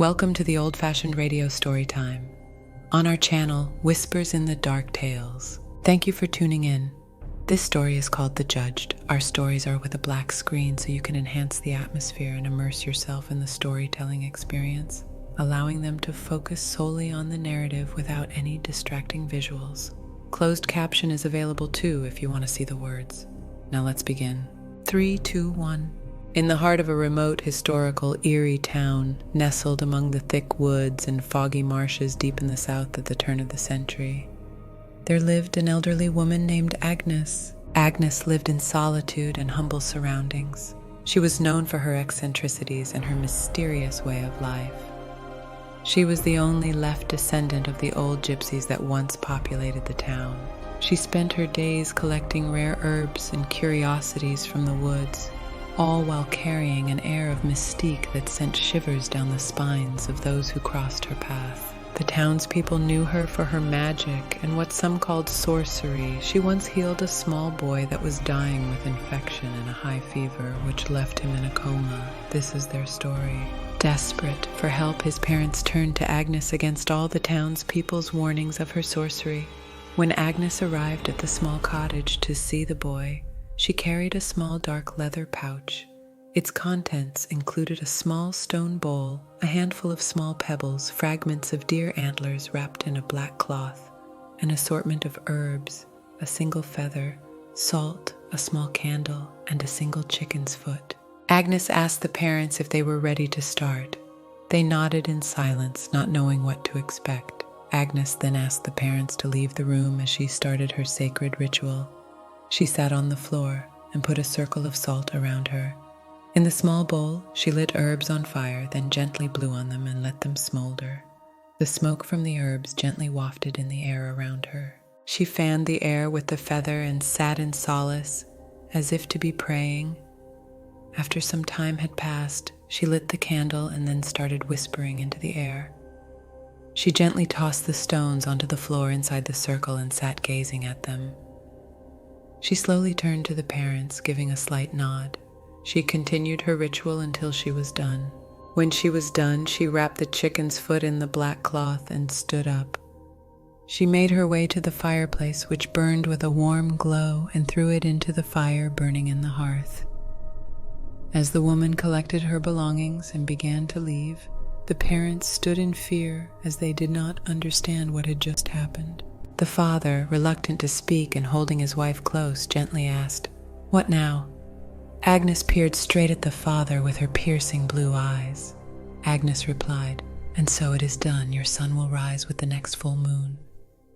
Welcome to the old-fashioned radio Storytime. On our channel, Whispers in the Dark Tales. Thank you for tuning in. This story is called The Judged. Our stories are with a black screen so you can enhance the atmosphere and immerse yourself in the storytelling experience, allowing them to focus solely on the narrative without any distracting visuals. Closed caption is available too if you want to see the words. Now let's begin. 3, 2, 1. In the heart of a remote, historical, Eerie town, nestled among the thick woods and foggy marshes deep in the south at the turn of the century, there lived an elderly woman named Agnes. Agnes lived in solitude and humble surroundings. She was known for her eccentricities and her mysterious way of life. She was the only left descendant of the old gypsies that once populated the town. She spent her days collecting rare herbs and curiosities from the woods, all while carrying an air of mystique that sent shivers down the spines of those who crossed her path. The townspeople knew her for her magic and what some called sorcery. She once healed a small boy that was dying with infection and a high fever, which left him in a coma. This is their story. Desperate for help, his parents turned to Agnes against all the townspeople's warnings of her sorcery. When Agnes arrived at the small cottage to see the boy, she carried a small dark leather pouch. Its contents included a small stone bowl, a handful of small pebbles, fragments of deer antlers wrapped in a black cloth, an assortment of herbs, a single feather, salt, a small candle, and a single chicken's foot. Agnes asked the parents if they were ready to start. They nodded in silence, not knowing what to expect. Agnes then asked the parents to leave the room as she started her sacred ritual. She sat on the floor and put a circle of salt around her. In the small bowl, she lit herbs on fire, then gently blew on them and let them smolder. The smoke from the herbs gently wafted in the air around her. She fanned the air with the feather and sat in solace, as if to be praying. After some time had passed, she lit the candle and then started whispering into the air. She gently tossed the stones onto the floor inside the circle and sat gazing at them. She slowly turned to the parents, giving a slight nod. She continued her ritual until she was done. When she was done, she wrapped the chicken's foot in the black cloth and stood up. She made her way to the fireplace, which burned with a warm glow, and threw it into the fire burning in the hearth. As the woman collected her belongings and began to leave, the parents stood in fear as they did not understand what had just happened. The father, reluctant to speak and holding his wife close, gently asked, "What now?" Agnes peered straight at the father with her piercing blue eyes. Agnes replied, "And so it is done. Your son will rise with the next full moon."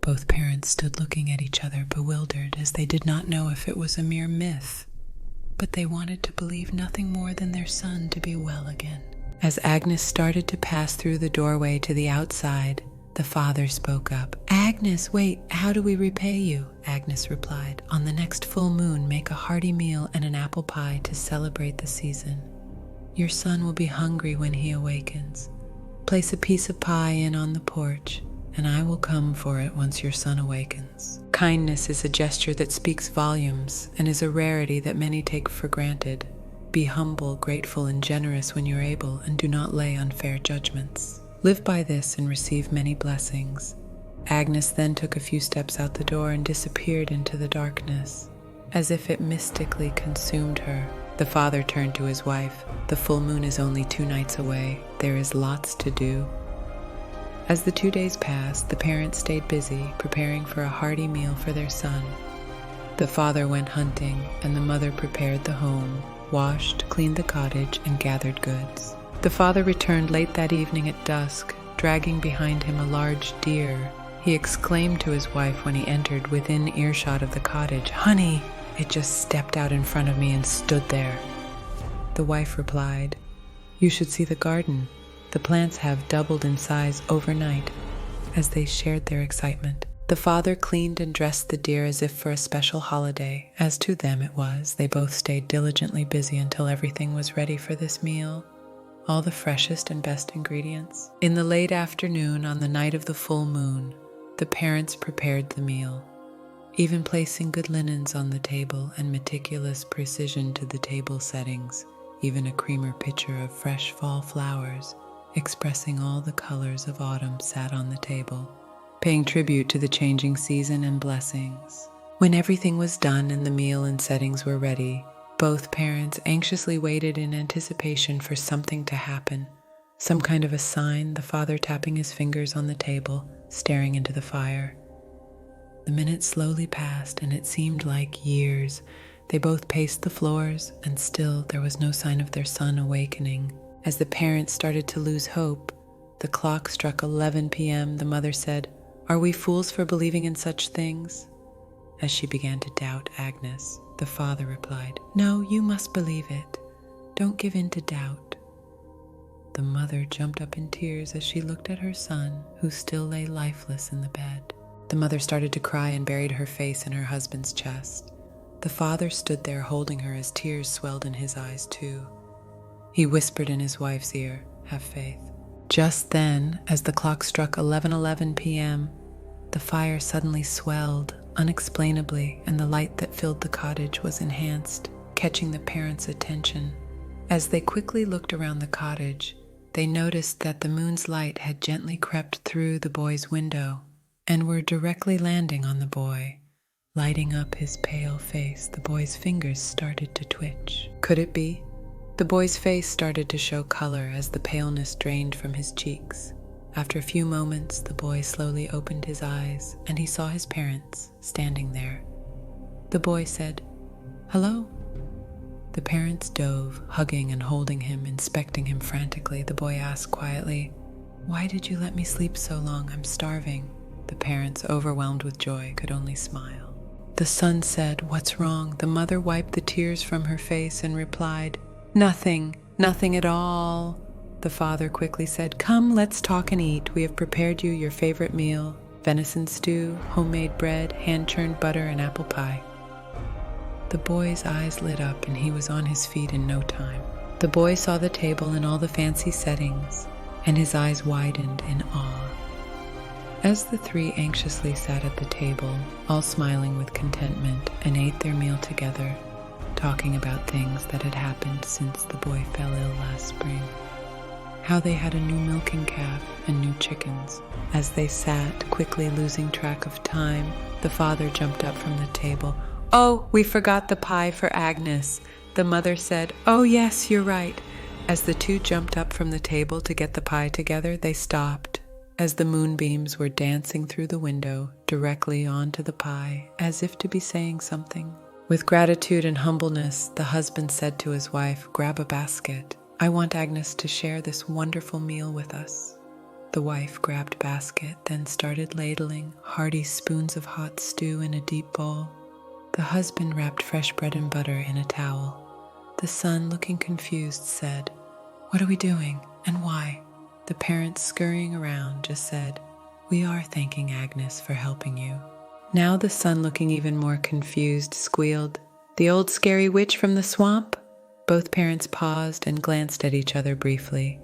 Both parents stood looking at each other, bewildered, as they did not know if it was a mere myth, but they wanted to believe nothing more than their son to be well again. As Agnes started to pass through the doorway to the outside, the father spoke up. "Agnes, wait, how do we repay you?" Agnes replied, "On the next full moon, make a hearty meal and an apple pie to celebrate the season. Your son will be hungry when he awakens. Place a piece of pie in on the porch, and I will come for it once your son awakens." Kindness is a gesture that speaks volumes and is a rarity that many take for granted. Be humble, grateful, and generous when you're able, and do not lay unfair judgments. Live by this and receive many blessings. Agnes then took a few steps out the door and disappeared into the darkness, as if it mystically consumed her. The father turned to his wife. "The full moon is only 2 nights away. There is lots to do." As the 2 days passed, the parents stayed busy, preparing for a hearty meal for their son. The father went hunting, and the mother prepared the home, washed, cleaned the cottage, and gathered goods. The father returned late that evening at dusk, dragging behind him a large deer. He exclaimed to his wife when he entered within earshot of the cottage, "Honey, it just stepped out in front of me and stood there." The wife replied, "You should see the garden. The plants have doubled in size overnight." As they shared their excitement, the father cleaned and dressed the deer as if for a special holiday. As to them it was, they both stayed diligently busy until everything was ready for this meal. All the freshest and best ingredients. In the late afternoon, on the night of the full moon, the parents prepared the meal, even placing good linens on the table and meticulous precision to the table settings. Even a creamer pitcher of fresh fall flowers expressing all the colors of autumn, sat on the table, paying tribute to the changing season and blessings. When everything was done and the meal and settings were ready, both parents anxiously waited in anticipation for something to happen, some kind of a sign, the father tapping his fingers on the table, staring into the fire. The minutes slowly passed, and it seemed like years. They both paced the floors, and still there was no sign of their son awakening. As the parents started to lose hope, the clock struck 11 p.m. The mother said, "Are we fools for believing in such things?" As she began to doubt Agnes, the father replied, "No, you must believe it. Don't give in to doubt." The mother jumped up in tears as she looked at her son, who still lay lifeless in the bed. The mother started to cry and buried her face in her husband's chest. The father stood there holding her as tears swelled in his eyes too. He whispered in his wife's ear, "Have faith." Just then, as the clock struck 11:11 p.m., the fire suddenly swelled unexplainably, and the light that filled the cottage was enhanced, catching the parents' attention. As they quickly looked around the cottage, they noticed that the moon's light had gently crept through the boy's window and were directly landing on the boy, lighting up his pale face. The boy's fingers started to twitch. Could it be? The boy's face started to show color as the paleness drained from his cheeks. After a few moments, the boy slowly opened his eyes, and he saw his parents standing there. The boy said, "Hello." The parents dove, hugging and holding him, inspecting him frantically. The boy asked quietly, "Why did you let me sleep so long? I'm starving." The parents, overwhelmed with joy, could only smile. The son said, "What's wrong?" The mother wiped the tears from her face and replied, "Nothing, nothing at all." The father quickly said, "Come, let's talk and eat. We have prepared you your favorite meal: venison stew, homemade bread, hand-churned butter, and apple pie." The boy's eyes lit up, and he was on his feet in no time. The boy saw the table and all the fancy settings, and his eyes widened in awe. As the three anxiously sat at the table, all smiling with contentment, and ate their meal together, talking about things that had happened since the boy fell ill last spring. How they had a new milking calf and new chickens. As they sat, quickly losing track of time, the father jumped up from the table. "Oh, we forgot the pie for Agnes." The mother said, "Oh yes, you're right." As the two jumped up from the table to get the pie together, they stopped, as the moonbeams were dancing through the window directly onto the pie, as if to be saying something. With gratitude and humbleness, the husband said to his wife, "Grab a basket. I want Agnes to share this wonderful meal with us." The wife grabbed basket, then started ladling hearty spoons of hot stew in a deep bowl. The husband wrapped fresh bread and butter in a towel. The son, looking confused, said, "What are we doing, and why?" The parents, scurrying around, just said, "We are thanking Agnes for helping you." Now the son, looking even more confused, squealed, "The old scary witch from the swamp?" Both parents paused and glanced at each other briefly.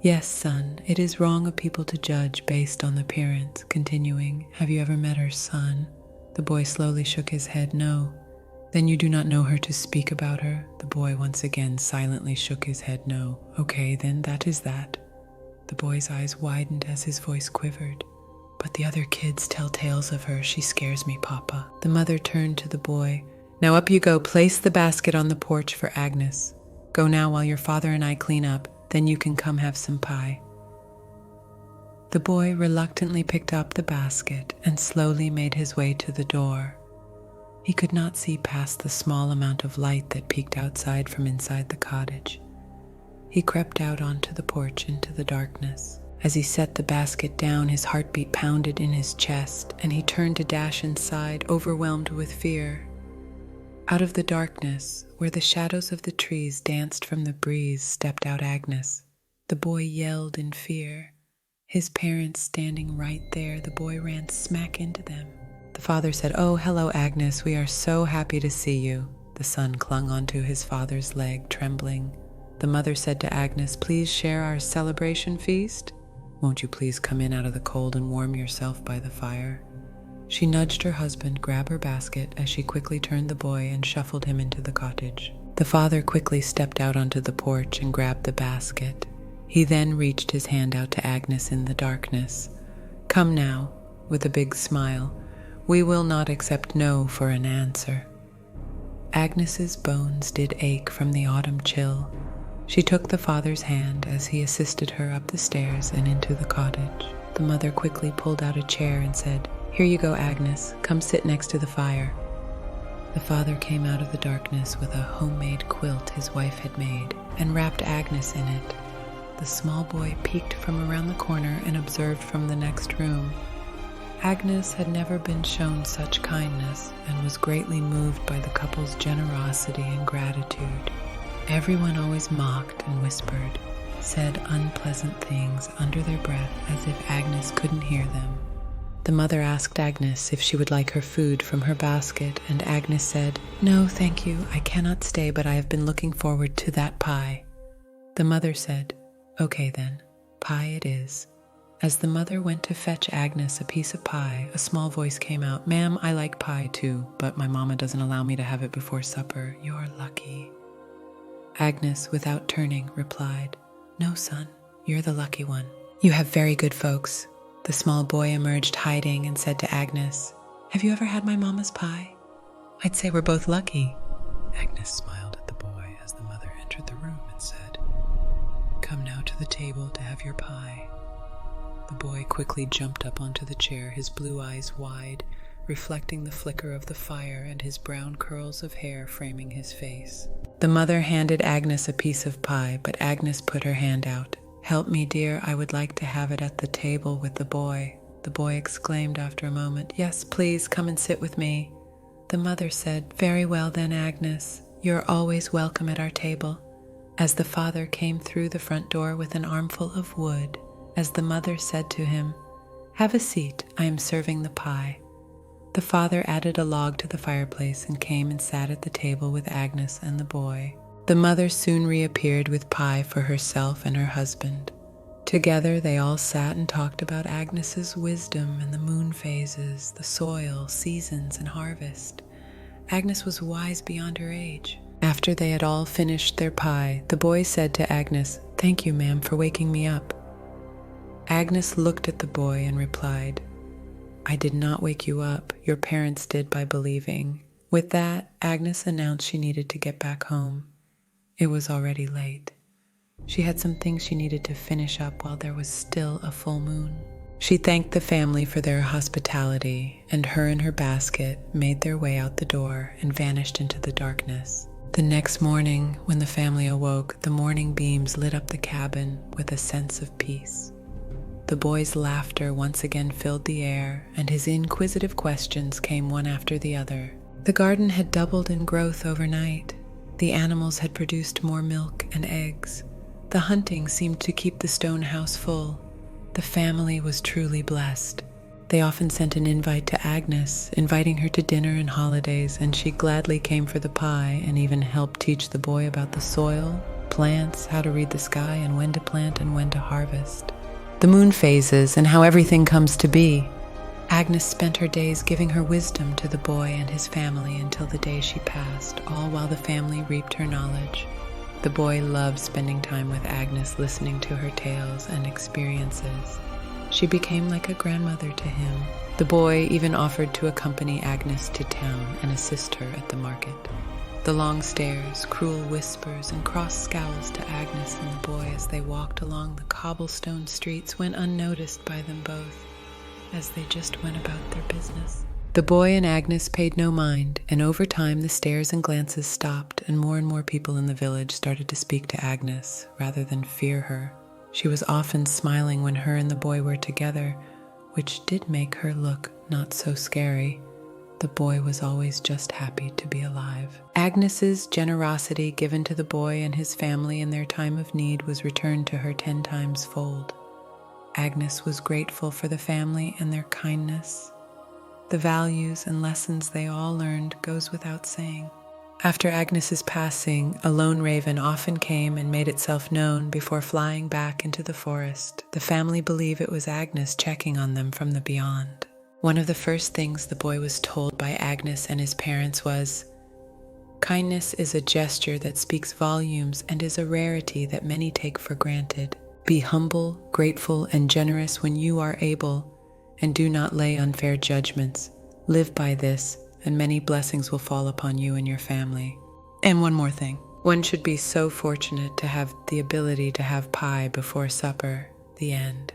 "Yes, son, it is wrong of people to judge based on the appearance." Continuing, "Have you ever met her son?" The boy slowly shook his head. "No." "Then you do not know her to speak about her?" The boy once again silently shook his head. "No." "Okay, then that is that." The boy's eyes widened as his voice quivered. "But the other kids tell tales of her. She scares me, Papa." The mother turned to the boy. "Now up you go. Place the basket on the porch for Agnes. Go now while your father and I clean up. Then you can come have some pie." The boy reluctantly picked up the basket and slowly made his way to the door. He could not see past the small amount of light that peeked outside from inside the cottage. He crept out onto the porch into the darkness. As he set the basket down, his heartbeat pounded in his chest, and he turned to dash inside, overwhelmed with fear. Out of the darkness, where the shadows of the trees danced from the breeze, stepped out Agnes. The boy yelled in fear. His parents standing right there, the boy ran smack into them. The father said, "Oh, hello, Agnes. We are so happy to see you." The son clung onto his father's leg, trembling. The mother said to Agnes, "Please share our celebration feast. Won't you please come in out of the cold and warm yourself by the fire?" She nudged her husband grab her basket as she quickly turned the boy and shuffled him into the cottage. The father quickly stepped out onto the porch and grabbed the basket. He then reached his hand out to Agnes in the darkness. "Come now," with a big smile. "We will not accept no for an answer." Agnes's bones did ache from the autumn chill. She took the father's hand as he assisted her up the stairs and into the cottage. The mother quickly pulled out a chair and said, "Here you go, Agnes. Come sit next to the fire." The father came out of the darkness with a homemade quilt his wife had made and wrapped Agnes in it. The small boy peeked from around the corner and observed from the next room. Agnes had never been shown such kindness and was greatly moved by the couple's generosity and gratitude. Everyone always mocked and whispered, said unpleasant things under their breath as if Agnes couldn't hear them. The mother asked Agnes if she would like her food from her basket, and Agnes said, "No, thank you, I cannot stay, but I have been looking forward to that pie." The mother said, "Okay then, pie it is." As the mother went to fetch Agnes a piece of pie, a small voice came out, "Ma'am, I like pie too, but my mama doesn't allow me to have it before supper. You're lucky." Agnes, without turning, replied, "No, son, you're the lucky one. You have very good folks." The small boy emerged hiding and said to Agnes, "Have you ever had my mama's pie? I'd say we're both lucky." Agnes smiled at the boy as the mother entered the room and said, "Come now to the table to have your pie." The boy quickly jumped up onto the chair, his blue eyes wide, reflecting the flicker of the fire and his brown curls of hair framing his face. The mother handed Agnes a piece of pie, but Agnes put her hand out. "Help me, dear, I would like to have it at the table with the boy." The boy exclaimed after a moment, "Yes, please, come and sit with me." The mother said, "Very well then, Agnes, you're always welcome at our table." As the father came through the front door with an armful of wood, as the mother said to him, "Have a seat, I am serving the pie." The father added a log to the fireplace and came and sat at the table with Agnes and the boy. The mother soon reappeared with pie for herself and her husband. Together they all sat and talked about Agnes's wisdom and the moon phases, the soil, seasons, and harvest. Agnes was wise beyond her age. After they had all finished their pie, the boy said to Agnes, "Thank you, ma'am, for waking me up." Agnes looked at the boy and replied, "I did not wake you up. Your parents did by believing." With that, Agnes announced she needed to get back home. It was already late. She had some things she needed to finish up while there was still a full moon. She thanked the family for their hospitality, and her and her basket made their way out the door and vanished into the darkness. The next morning, when the family awoke, the morning beams lit up the cabin with a sense of peace. The boy's laughter once again filled the air, and his inquisitive questions came one after the other. The garden had doubled in growth overnight. The animals had produced more milk and eggs. The hunting seemed to keep the stone house full. The family was truly blessed. They often sent an invite to Agnes, inviting her to dinner and holidays, and she gladly came for the pie and even helped teach the boy about the soil, plants, how to read the sky, and when to plant and when to harvest. The moon phases and how everything comes to be. Agnes spent her days giving her wisdom to the boy and his family until the day she passed, all while the family reaped her knowledge. The boy loved spending time with Agnes, listening to her tales and experiences. She became like a grandmother to him. The boy even offered to accompany Agnes to town and assist her at the market. The long stares, cruel whispers, and cross scowls to Agnes and the boy as they walked along the cobblestone streets went unnoticed by them both, as they just went about their business. The boy and Agnes paid no mind, and over time the stares and glances stopped, and more people in the village started to speak to Agnes rather than fear her. She was often smiling when her and the boy were together, which did make her look not so scary. The boy was always just happy to be alive. Agnes's generosity given to the boy and his family in their time of need was returned to her 10 times fold. Agnes was grateful for the family and their kindness. The values and lessons they all learned goes without saying. After Agnes's passing, a lone raven often came and made itself known before flying back into the forest. The family believed it was Agnes checking on them from the beyond. One of the first things the boy was told by Agnes and his parents was, "Kindness is a gesture that speaks volumes and is a rarity that many take for granted. Be humble, grateful, and generous when you are able, and do not lay unfair judgments. Live by this, and many blessings will fall upon you and your family. And one more thing. One should be so fortunate to have the ability to have pie before supper. The end.